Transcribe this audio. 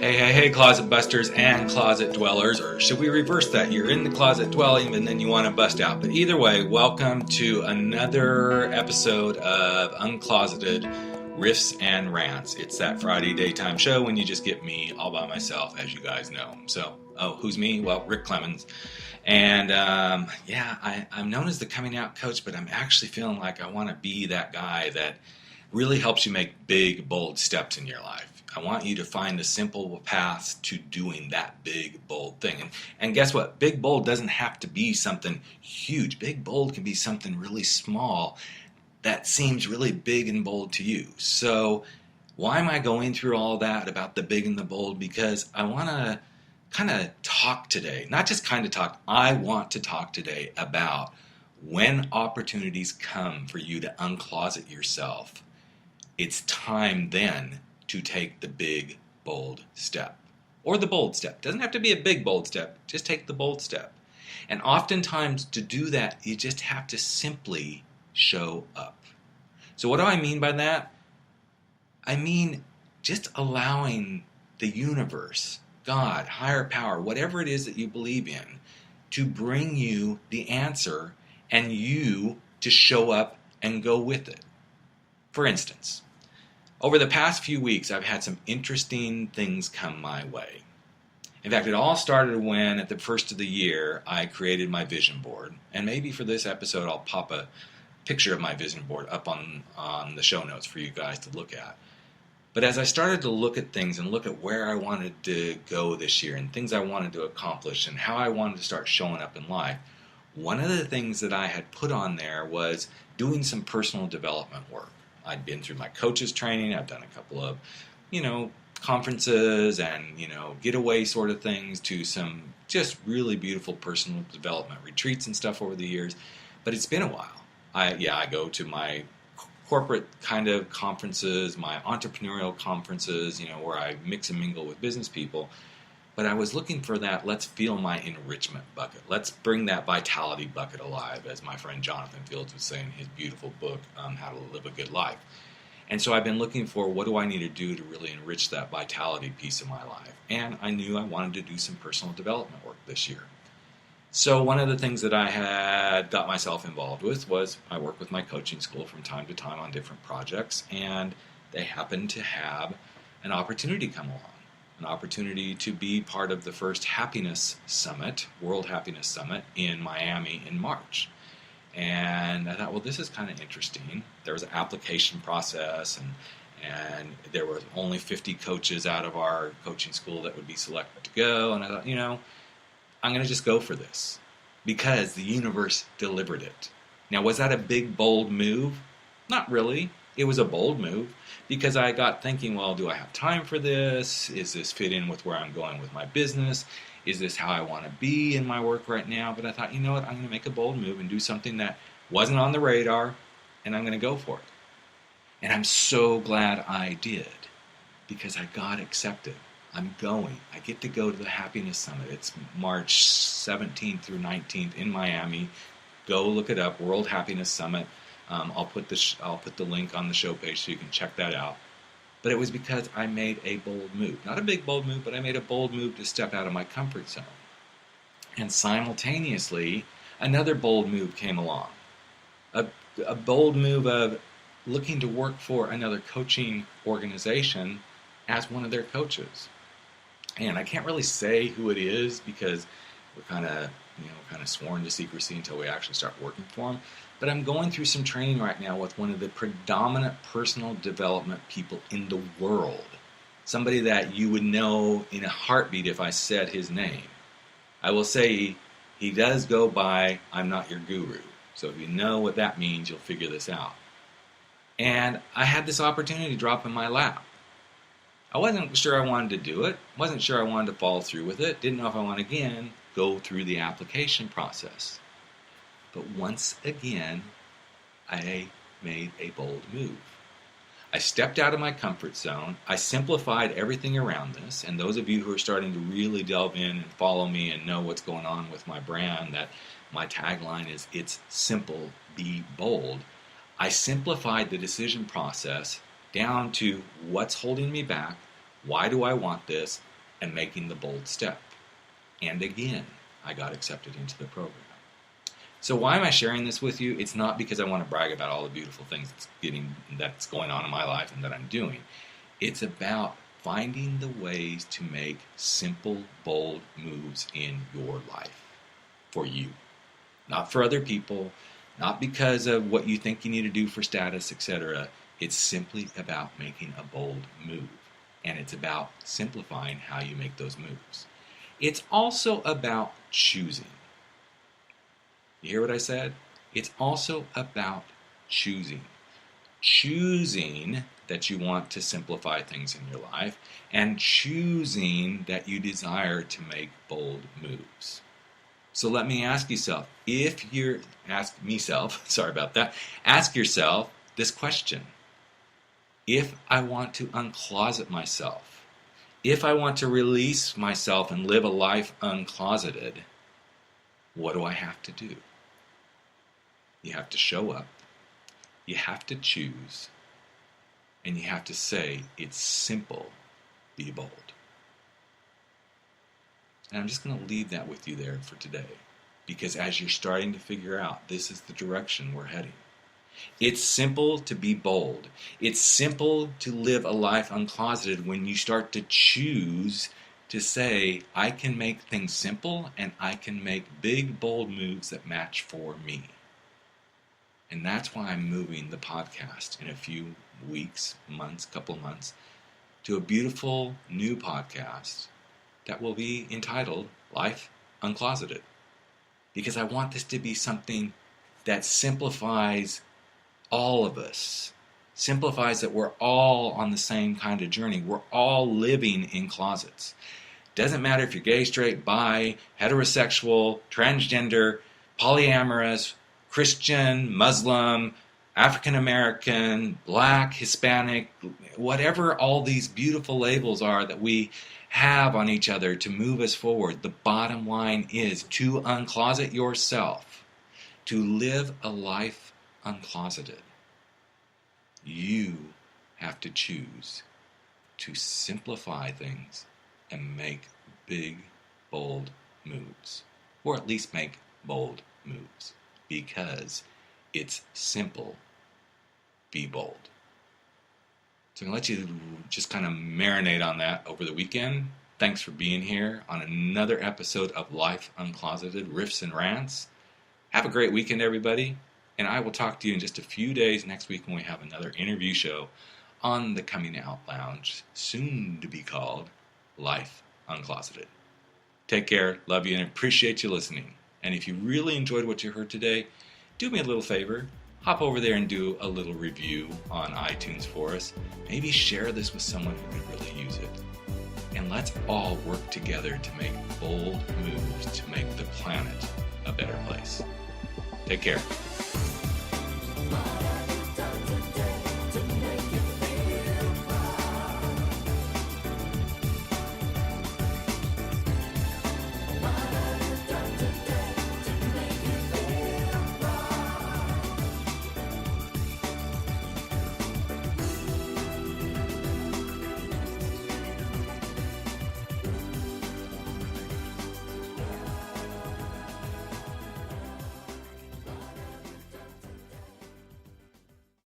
Hey, closet busters and closet dwellers, or should we reverse that? You're in the closet dwelling and then you want to bust out. But either way, welcome to another episode of Uncloseted Riffs and Rants. It's that Friday daytime show when you just get me all by myself, as you guys know. So, who's me? Well, Rick Clemons. And I'm known as the coming out coach, but I'm actually feeling like I want to be that guy that really helps you make big, bold steps in your life. I want you to find the simple path to doing that big, bold thing. And guess what? Big, bold doesn't have to be something huge. Big, bold can be something really small that seems really big and bold to you. So why am I going through all that about the big and the bold? Because I want to kind of talk today. Not just kind of talk. I want to talk today about when opportunities come for you to uncloset yourself. It's time then to take the big, bold step. Or the bold step. Doesn't have to be a big, bold step. Just take the bold step. And oftentimes to do that, you just have to simply show up. So what do I mean by that? I mean just allowing the universe, God, higher power, whatever it is that you believe in, to bring you the answer and you to show up and go with it. For instance, over the past few weeks, I've had some interesting things come my way. In fact, it all started when, at the first of the year, I created my vision board. And maybe for this episode, I'll pop a picture of my vision board up on the show notes for you guys to look at. But as I started to look at things and look at where I wanted to go this year and things I wanted to accomplish and how I wanted to start showing up in life, one of the things that I had put on there was doing some personal development work. I'd been through my coach's training. I've done a couple of, conferences and, getaway sort of things to some just really beautiful personal development retreats and stuff over the years. But it's been a while. I go to my corporate kind of conferences, my entrepreneurial conferences, where I mix and mingle with business people. But I was looking for that, let's feel my enrichment bucket. Let's bring that vitality bucket alive, as my friend Jonathan Fields was saying in his beautiful book, How to Live a Good Life. And so I've been looking for what do I need to do to really enrich that vitality piece of my life. And I knew I wanted to do some personal development work this year. So one of the things that I had got myself involved with was I work with my coaching school from time to time on different projects, and they happen to have an opportunity come along. An opportunity to be part of the first happiness summit, World Happiness Summit in Miami in March. And I thought, well, this is kind of interesting. There was an application process, and there were only 50 coaches out of our coaching school that would be selected to go. And I thought, I'm going to just go for this because the universe delivered it. Now, was that a big, bold move? Not really. It was a bold move because I got thinking, well, do I have time for this? Is this fit in with where I'm going with my business? Is this how I want to be in my work right now? But I thought, you know what? I'm going to make a bold move and do something that wasn't on the radar, and I'm going to go for it. And I'm so glad I did because I got accepted. I'm going. I get to go to the Happiness Summit. It's March 17th through 19th in Miami. Go look it up, World Happiness Summit. I'll put the link on the show page so you can check that out. But it was because I made a bold move. Not a big bold move, but I made a bold move to step out of my comfort zone. And simultaneously, another bold move came along. A bold move of looking to work for another coaching organization as one of their coaches. And I can't really say who it is because we're kind of sworn to secrecy until we actually start working for them. But I'm going through some training right now with one of the predominant personal development people in the world. Somebody that you would know in a heartbeat if I said his name. I will say he does go by, I'm not your guru. So if you know what that means, you'll figure this out. And I had this opportunity drop in my lap. I wasn't sure I wanted to do it. Wasn't sure I wanted to follow through with it. Didn't know if I wanted to, again, go through the application process. But once again, I made a bold move. I stepped out of my comfort zone. I simplified everything around this. And those of you who are starting to really delve in and follow me and know what's going on with my brand, that my tagline is, it's simple, be bold. I simplified the decision process down to what's holding me back, why do I want this, and making the bold step. And again, I got accepted into the program. So why am I sharing this with you? It's not because I want to brag about all the beautiful things that's going on in my life and that I'm doing. It's about finding the ways to make simple, bold moves in your life for you. Not for other people, not because of what you think you need to do for status, etc. It's simply about making a bold move. And it's about simplifying how you make those moves. It's also about choosing. You hear what I said? It's also about choosing. Choosing that you want to simplify things in your life and choosing that you desire to make bold moves. So let me ask yourself, ask yourself this question. If I want to uncloset myself, if I want to release myself and live a life uncloseted, what do I have to do? You have to show up, you have to choose, and you have to say, it's simple, be bold. And I'm just going to leave that with you there for today, because as you're starting to figure out, this is the direction we're heading. It's simple to be bold. It's simple to live a life uncloseted when you start to choose to say, I can make things simple and I can make big, bold moves that match for me. And that's why I'm moving the podcast in a few weeks, couple months, to a beautiful new podcast that will be entitled Life Uncloseted. Because I want this to be something that simplifies all of us, simplifies that we're all on the same kind of journey. We're all living in closets. Doesn't matter if you're gay, straight, bi, heterosexual, transgender, polyamorous, Christian, Muslim, African American, Black, Hispanic, whatever all these beautiful labels are that we have on each other to move us forward. The bottom line is to uncloset yourself, to live a life uncloseted. You have to choose to simplify things and make big, bold moves, or at least make bold moves, because it's simple, be bold. So I'm going to let you just kind of marinate on that over the weekend. Thanks for being here on another episode of Life Uncloseted, Riffs and Rants. Have a great weekend, everybody. And I will talk to you in just a few days next week when we have another interview show on the Coming Out Lounge, soon to be called Life Uncloseted. Take care, love you, and appreciate you listening. And if you really enjoyed what you heard today, do me a little favor. Hop over there and do a little review on iTunes for us. Maybe share this with someone who could really use it. And let's all work together to make bold moves to make the planet a better place. Take care.